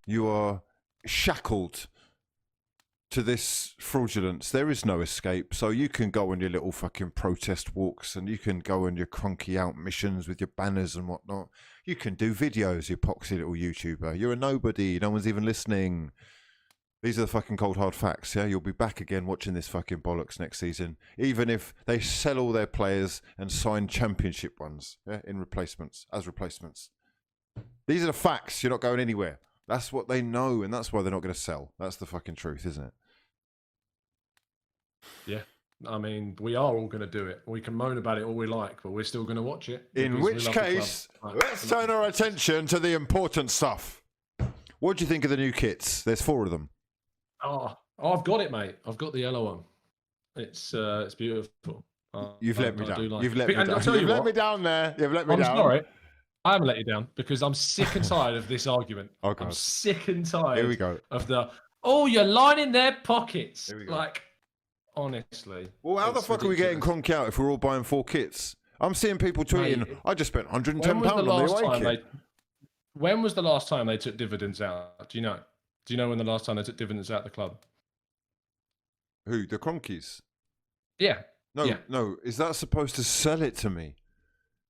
You are shackled to this fraudulence. There is no escape. So you can go on your little fucking protest walks and you can go on your cronky out missions with your banners and whatnot. You can do videos, you poxy little YouTuber. You're a nobody. No one's even listening. These are the fucking cold hard facts, yeah? You'll be back again watching this fucking bollocks next season, even if they sell all their players and sign championship ones, yeah, in replacements, as replacements. These are the facts. You're not going anywhere. That's what they know, and that's why they're not going to sell. That's the fucking truth, isn't it? Yeah. I mean, we are all going to do it. We can moan about it all we like, but we're still going to watch it. In which case, let's turn our attention to the important stuff. What do you think of the new kits? There's 4 of them. Oh, I've got it, mate. I've got the yellow one. It's beautiful. You've let me down. Like You've let me down. You've let me down there. You've let me down. I'm sorry. I haven't let you down because I'm sick and tired of this argument. Oh, God. I'm sick and tired Here we go. of you're lining their pockets. Here we go. Like, honestly. Well, how the fuck are we getting Cronk out if we're all buying 4 kits? I'm seeing people tweeting, mate, I just spent £110 on the away kit. When was the last time they took dividends out? Do you know? Do you know when the last time they took dividends out of the club? Who? The Cronkies? Yeah. No. Is that supposed to sell it to me?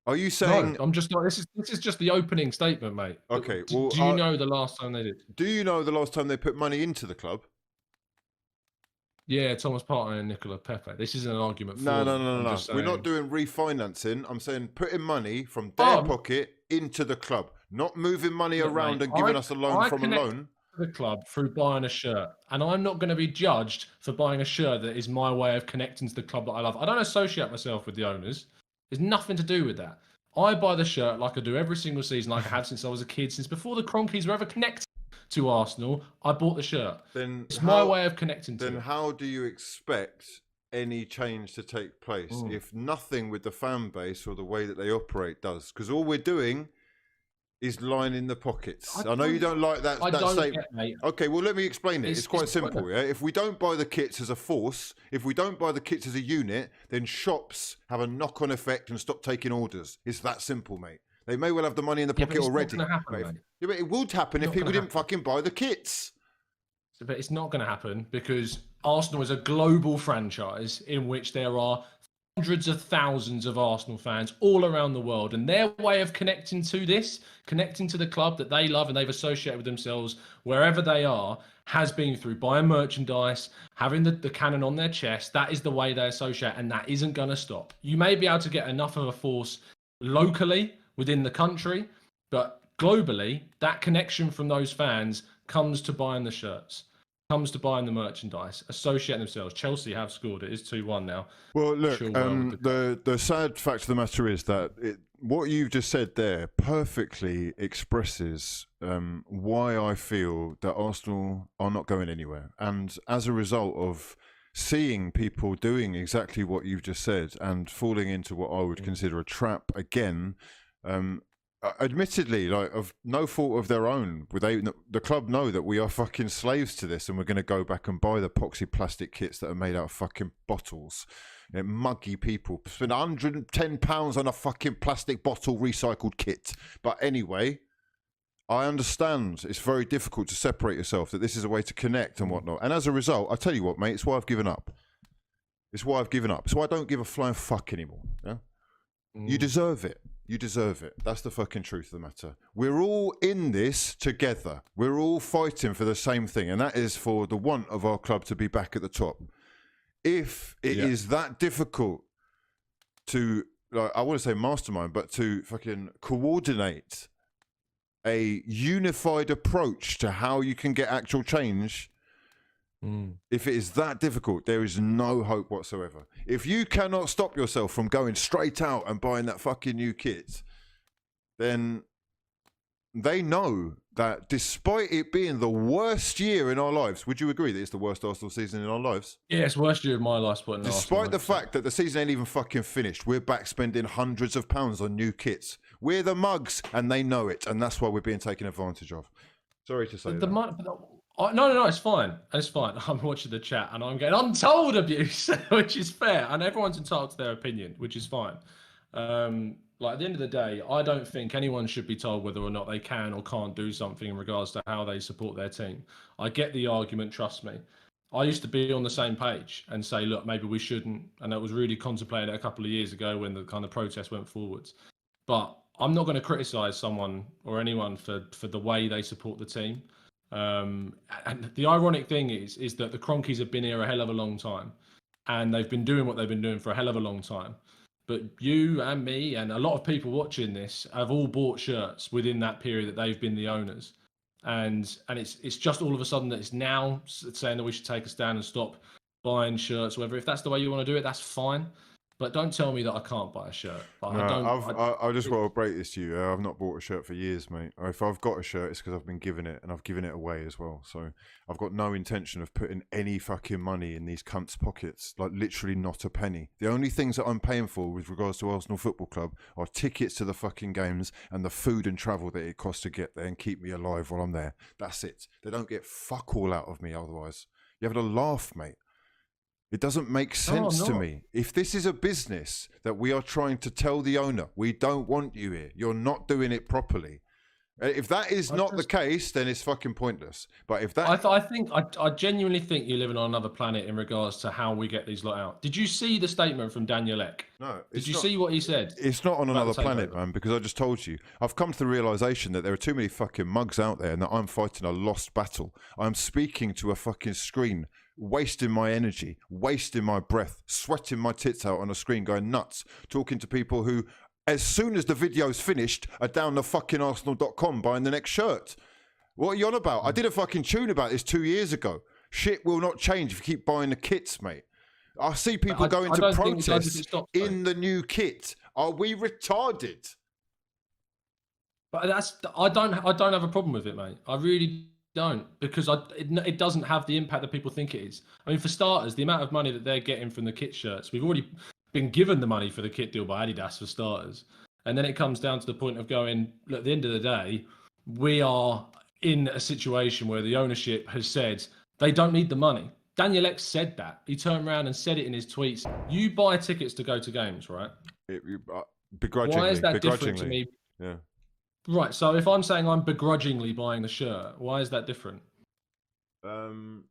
Are you saying? No, I'm just not. This is just the opening statement, mate. Okay. Well, do you know the last time they did? Do you know the last time they put money into the club? Yeah, Thomas Partey and Nicola Pepe. This isn't an argument. For No. We're not doing refinancing. I'm saying putting money from their pocket into the club, not moving money around and giving us a loan from a loan. The club through buying a shirt, and I'm not going to be judged for buying a shirt that is my way of connecting to the club that I love. I don't associate myself with the owners. There's nothing to do with that. I buy the shirt like I do every single season, like I have since I was a kid, since before the Cronkies were ever connected to Arsenal. I bought the shirt. Then it's my way of connecting to it. Then how do you expect any change to take place if nothing with the fan base or the way that they operate does? Because all we're doing is lining the pockets. I know you don't like that statement. Okay, well, let me explain it. It's quite simple, yeah? If we don't buy the kits as a force, if we don't buy the kits as a unit, then shops have a knock-on effect and stop taking orders. It's that simple, mate. They may well have the money in the pocket already. Not happen, but it would happen if people didn't fucking buy the kits. But it's not going to happen because Arsenal is a global franchise in which there are hundreds of thousands of Arsenal fans all around the world, and their way of connecting to the club that they love and they've associated with themselves wherever they are, has been through buying merchandise, having the cannon on their chest. That is the way they associate, and that isn't going to stop. You may be able to get enough of a force locally within the country, but globally, that connection from those fans comes to buying the shirts, comes to buying the merchandise, associating themselves. Chelsea have scored. It is 2-1 now. Well, look, the sad fact of the matter is that what you've just said there perfectly expresses why I feel that Arsenal are not going anywhere. And as a result of seeing people doing exactly what you've just said and falling into what I would consider a trap again, admittedly, like of no fault of their own, the club know that we are fucking slaves to this, and we're going to go back and buy the poxy plastic kits that are made out of fucking bottles. Muggy people spend £110 on a fucking plastic bottle recycled kit. But anyway, I understand it's very difficult to separate yourself, that this is a way to connect and whatnot. And as a result, I tell you what, mate, it's why I've given up. It's why I've given up. It's why I don't give a flying fuck anymore. Yeah? You deserve it. You deserve it. That's the fucking truth of the matter. We're all in this together. We're all fighting for the same thing, and that is for the want of our club to be back at the top. If it is that difficult to, like, I want to say mastermind, but to fucking coordinate a unified approach to how you can get actual change, if it is that difficult, there is no hope whatsoever. If you cannot stop yourself from going straight out and buying that fucking new kit, then they know that despite it being the worst year in our lives, would you agree that it's the worst Arsenal season in our lives? Yeah, it's the worst year of my life. Despite the fact that the season ain't even fucking finished, we're back spending hundreds of pounds on new kits. We're the mugs, and they know it, and that's why we're being taken advantage of. Sorry to say that. No, it's fine. It's fine. I'm watching the chat and I'm getting untold abuse, which is fair. And everyone's entitled to their opinion, which is fine. Like at the end of the day, I don't think anyone should be told whether or not they can or can't do something in regards to how they support their team. I get the argument, trust me. I used to be on the same page and say, look, maybe we shouldn't. And that was really contemplated a couple of years ago when the kind of protest went forwards. But I'm not going to criticize someone or anyone for the way they support the team. And the ironic thing is that the Cronkies have been here a hell of a long time, and they've been doing what they've been doing for a hell of a long time. But you and me and a lot of people watching this have all bought shirts within that period that they've been the owners, and it's just all of a sudden that it's now saying that we should take a stand and stop buying shirts, whether if that's the way you want to do it, that's fine. But don't tell me that I can't buy a shirt. Like, No, I don't. I just want to break this to you. I've not bought a shirt for years, mate. If I've got a shirt, it's because I've been given it, and I've given it away as well. So I've got no intention of putting any fucking money in these cunts' pockets. Like literally not a penny. The only things that I'm paying for with regards to Arsenal Football Club are tickets to the fucking games and the food and travel that it costs to get there and keep me alive while I'm there. That's it. They don't get fuck all out of me otherwise. You're having a laugh, mate. It doesn't make sense to me. If this is a business that we are trying to tell the owner, we don't want you here, you're not doing it properly. If that is not the case, then it's fucking pointless. But if that, I genuinely think you're living on another planet in regards to how we get these lot out. Did you see the statement from Daniel Ek? No. Did you see what he said? It's not on another planet, man, because I just told you. I've come to the realization that there are too many fucking mugs out there and that I'm fighting a lost battle. I'm speaking to a fucking screen, wasting my energy, wasting my breath, sweating my tits out on a screen, going nuts, talking to people who, as soon as the video's finished, are down the fucking Arsenal.com buying the next shirt. What are you on about? I did a fucking tune about this 2 years ago. Shit will not change if you keep buying the kits, mate. I see people going to protest in the new kit. Are we retarded? But I don't have a problem with it, mate. I really don't, because it doesn't have the impact that people think it is. I mean, for starters, the amount of money that they're getting from the kit shirts, we've already been given the money for the kit deal by Adidas for starters, and then it comes down to the point of going, look, at the end of the day, we are in a situation where the ownership has said they don't need the money. Daniel Ek said that. He turned around and said it in his tweets. You buy tickets to go to games, right? Begrudgingly. Why is that different to me? Yeah. Right, so if I'm saying I'm begrudgingly buying the shirt, why is that different? Do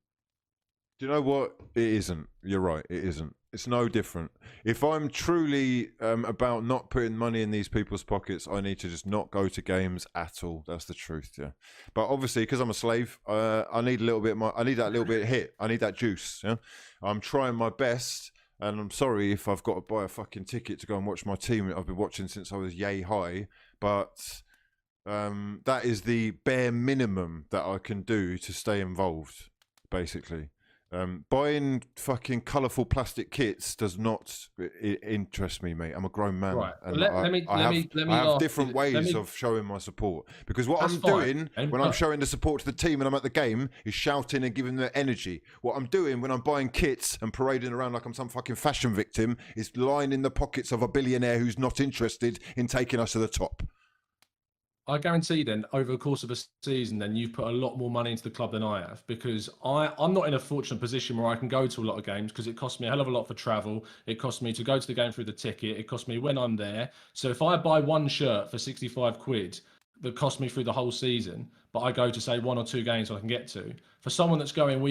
you know what? It isn't. You're right. It isn't. It's no different. If I'm truly about not putting money in these people's pockets, I need to just not go to games at all. That's the truth, yeah. But obviously, because I'm a slave, I need a little bit. I need that little bit of hit. I need that juice. Yeah. I'm trying my best, and I'm sorry if I've got to buy a fucking ticket to go and watch my team that I've been watching since I was yay high. But that is the bare minimum that I can do to stay involved, basically. Buying fucking colourful plastic kits does not interest me, mate. I'm a grown man. Right. And I have different ways of showing my support. Because what I'm doing when I'm showing the support to the team and I'm at the game is shouting and giving them energy. What I'm doing when I'm buying kits and parading around like I'm some fucking fashion victim is lying in the pockets of a billionaire who's not interested in taking us to the top. I guarantee then over the course of a season, then you've put a lot more money into the club than I have, because I'm not in a fortunate position where I can go to a lot of games because it costs me a hell of a lot for travel. It costs me to go to the game through the ticket. It costs me when I'm there. So if I buy one shirt for 65 quid that costs me through the whole season, but I go to say 1 or 2 games I can get to, for someone that's going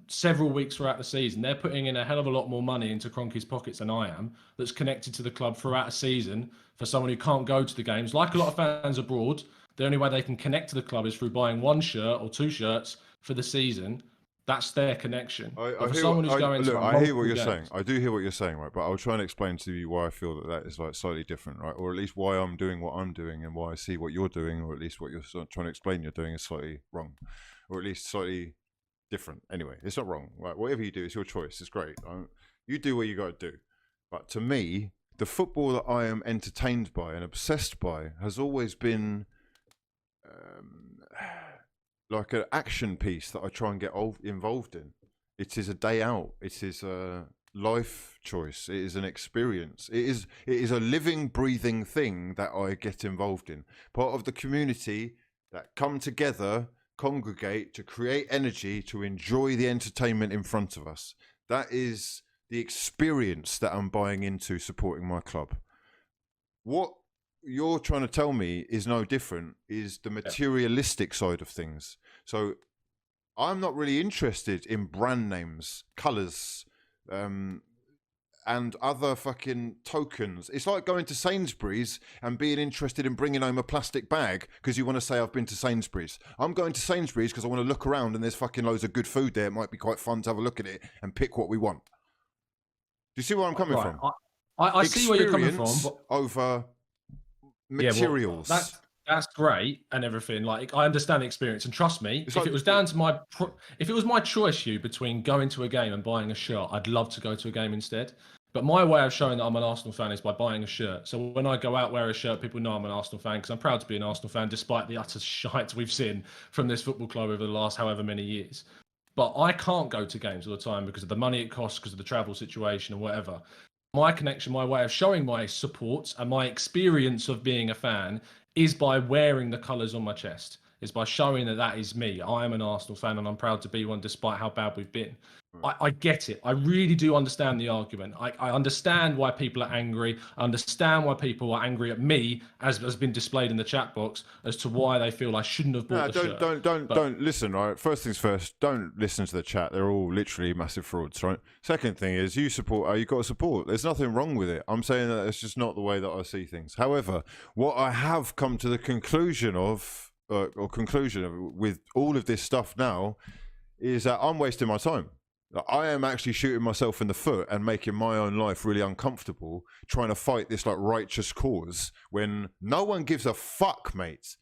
several weeks throughout the season, they're putting in a hell of a lot more money into Kroenke's pockets than I am, that's connected to the club throughout a season. For someone who can't go to the games, like a lot of fans abroad, the only way they can connect to the club is through buying 1 shirt or 2 shirts for the season. That's their connection. I hear what you're saying. I do hear what you're saying, right? But I'll try and explain to you why I feel that is like slightly different, right? Or at least why I'm doing what I'm doing and why I see what you're doing, or at least what you're trying to explain you're doing is slightly wrong, or at least slightly different. Anyway, it's not wrong, right? Whatever you do, it's your choice. It's great. You do what you got to do. But to me, the football that I am entertained by and obsessed by has always been like an action piece that I try and get involved in. It is a day out. It is a life choice. It is an experience. It is a living, breathing thing that I get involved in. Part of the community that come together, congregate to create energy, to enjoy the entertainment in front of us. That is the experience that I'm buying into supporting my club. what you're trying to tell me is no different, is the Yeah. materialistic side of things. So I'm not really interested in brand names, colors, and other fucking tokens. It's like going to Sainsbury's and being interested in bringing home a plastic bag because you want to say I've been to Sainsbury's. I'm going to Sainsbury's because I want to look around and there's fucking loads of good food there. It might be quite fun to have a look at it and pick what we want. Do you see where I'm coming Right. from? I see where you're coming from, Experience but over yeah, well, materials. that's great and everything. Like, I understand the experience, and trust me, It's if like, it was down to if it was my choice, you between going to a game and buying a shirt, I'd love to go to a game instead. But my way of showing that I'm an Arsenal fan is by buying a shirt. So when I go out wear a shirt, people know I'm an Arsenal fan because I'm proud to be an Arsenal fan, despite the utter shite we've seen from this football club over the last however many years. But I can't go to games all the time because of the money it costs, because of the travel situation and whatever. My connection, my way of showing my support and my experience of being a fan is by wearing the colours on my chest, is by showing that that is me. I am an Arsenal fan and I'm proud to be one despite how bad we've been. I get it. I really do understand the argument. I understand why people are angry. I understand why people are angry at me, as has been displayed in the chat box, as to why they feel I shouldn't have bought no, the shirt. don't listen, right? First things first, don't listen to the chat. They're all literally massive frauds, right? Second thing is, you support, you got to support. There's nothing wrong with it. I'm saying that it's just not the way that I see things. However, what I have come to the conclusion of, with all of this stuff now, is that I'm wasting my time. I am actually shooting myself in the foot and making my own life really uncomfortable trying to fight this like righteous cause when no one gives a fuck, mate.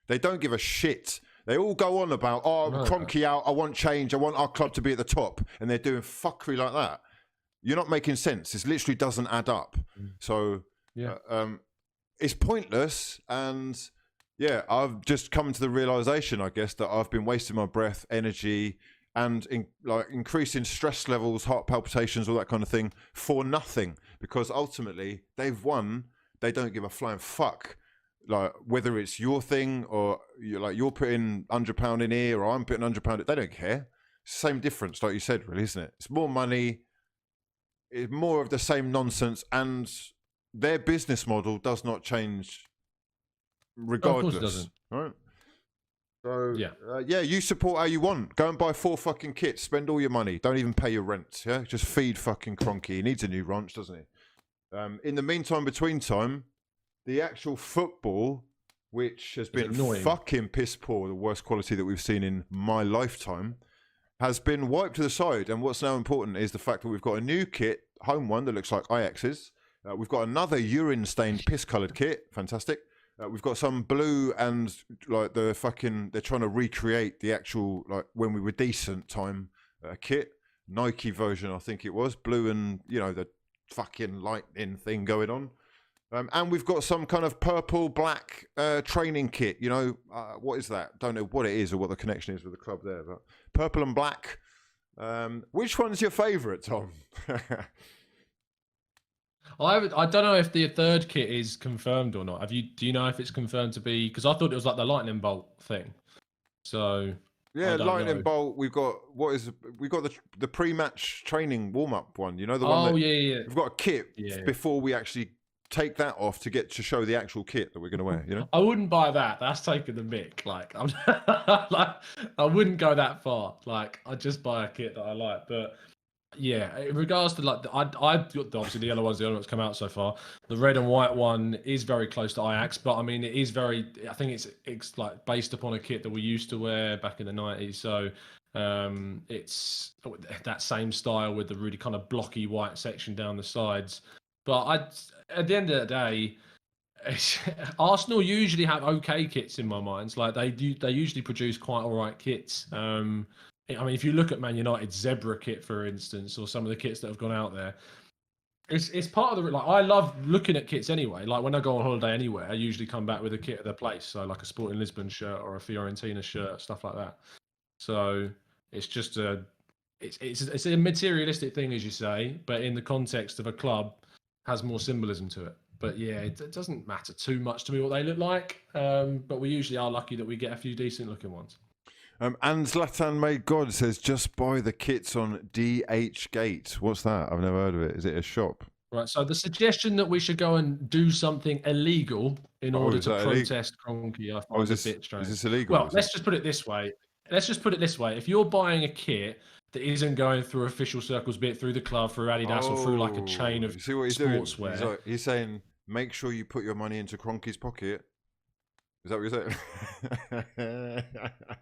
They don't give a shit. They all go on about, oh, No. Kroenke out, I want change, I want our club to be at the top, and they're doing fuckery like that. You're not making sense. This literally doesn't add up. So Yeah. it's pointless, and yeah, I've just come to the realization, I guess, that I've been wasting my breath, energy, and increasing stress levels, heart palpitations, all that kind of thing for nothing, because ultimately they've won. They don't give a flying fuck, like whether it's your thing or you're putting £100 in here or I'm putting £100. They don't care. Same difference, like you said, really, isn't it? It's more money. It's more of the same nonsense, and their business model does not change No, of course regardless, it doesn't. right? So Yeah. yeah, you support how you want. Go and buy 4 fucking kits. Spend all your money. Don't even pay your rent. Yeah, just feed fucking Kroenke. He needs a new ranch, doesn't he? In the meantime, between time, the actual football, which has been annoying. fucking piss poor, the worst quality that we've seen in my lifetime, has been wiped to the side. And what's now important is the fact that we've got a new kit, home one that looks like Ajax's. We've got another urine-stained, piss-coloured kit. Fantastic. We've got some blue and like they're trying to recreate the actual like when we were decent time kit, Nike version I think it was, blue and the fucking lightning thing going on. And we've got some kind of purple black training kit. What is that? Don't know what it is or what the connection is with the club there, but purple and black. Which one's your favourite, Tom? I don't know if the third kit is confirmed or not. Do you know if it's confirmed to be? Because I thought it was like the lightning bolt thing. So yeah, I don't lightning know. bolt. We've got the pre-match training warm-up one. The one Oh that yeah. we've got a kit Yeah. before we actually take that off to get to show the actual kit that we're going to wear. I wouldn't buy that. That's taking the mick. Like I'm like I wouldn't go that far. Like I just buy a kit that I like. But yeah, in regards to like I obviously the yellow one's the only one that's come out so far. The red and white one is very close to Ajax, but I mean it is very. I think it's like based upon a kit that we used to wear back in the 90s. So it's that same style with the really kind of blocky white section down the sides. But at the end of the day, Arsenal usually have okay kits in my mind. Like they usually produce quite all right kits. I mean, if you look at Man United's Zebra kit, for instance, or some of the kits that have gone out there, it's part of the like. I love looking at kits anyway. Like when I go on holiday anywhere, I usually come back with a kit of the place, so like a Sporting Lisbon shirt or a Fiorentina shirt, stuff like that. So it's just it's a materialistic thing, as you say, but in the context of a club, has more symbolism to it. But yeah, it doesn't matter too much to me what they look like. But we usually are lucky that we get a few decent looking ones. And Zlatan Made God says, just buy the kits on DH Gate. What's that? I've never heard of it. Is it a shop? Right. So the suggestion that we should go and do something illegal in Oh, order is to that illegal? protest Cronky, I Oh, find a bit is strange. this illegal? Well, Is it? let's just put it this way. Let's just put it this way. If you're buying a kit that isn't going through official circles, be it through the club, through Adidas, or through like a chain of you see what he's doing? sportswear, He's saying, make sure you put your money into Cronky's pocket. Is that what you're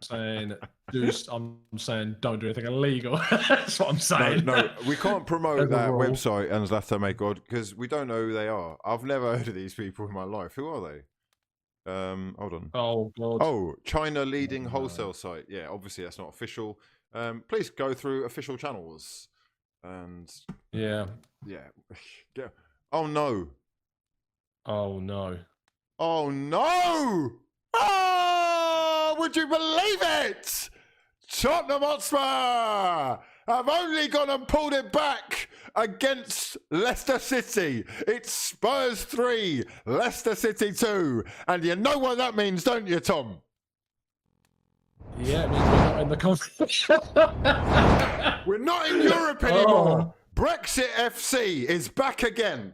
saying? I'm saying don't do anything illegal. That's what I'm saying. No, we can't promote As a that rule. website and Zlatan Make God because we don't know who they are. I've never heard of these people in my life. Who are they? Hold on. Oh god. Oh, China leading no. wholesale site. Yeah, obviously that's not official. Please go through official channels. And Yeah. yeah. Oh no. Oh no. Oh no! Oh, would you believe it? Tottenham Hotspur have only gone and pulled it back against Leicester City. It's Spurs 3, Leicester City 2. And you know what that means, don't you, Tom? Yeah, it means we're not in the competition. We're not in Europe anymore. Brexit FC is back again.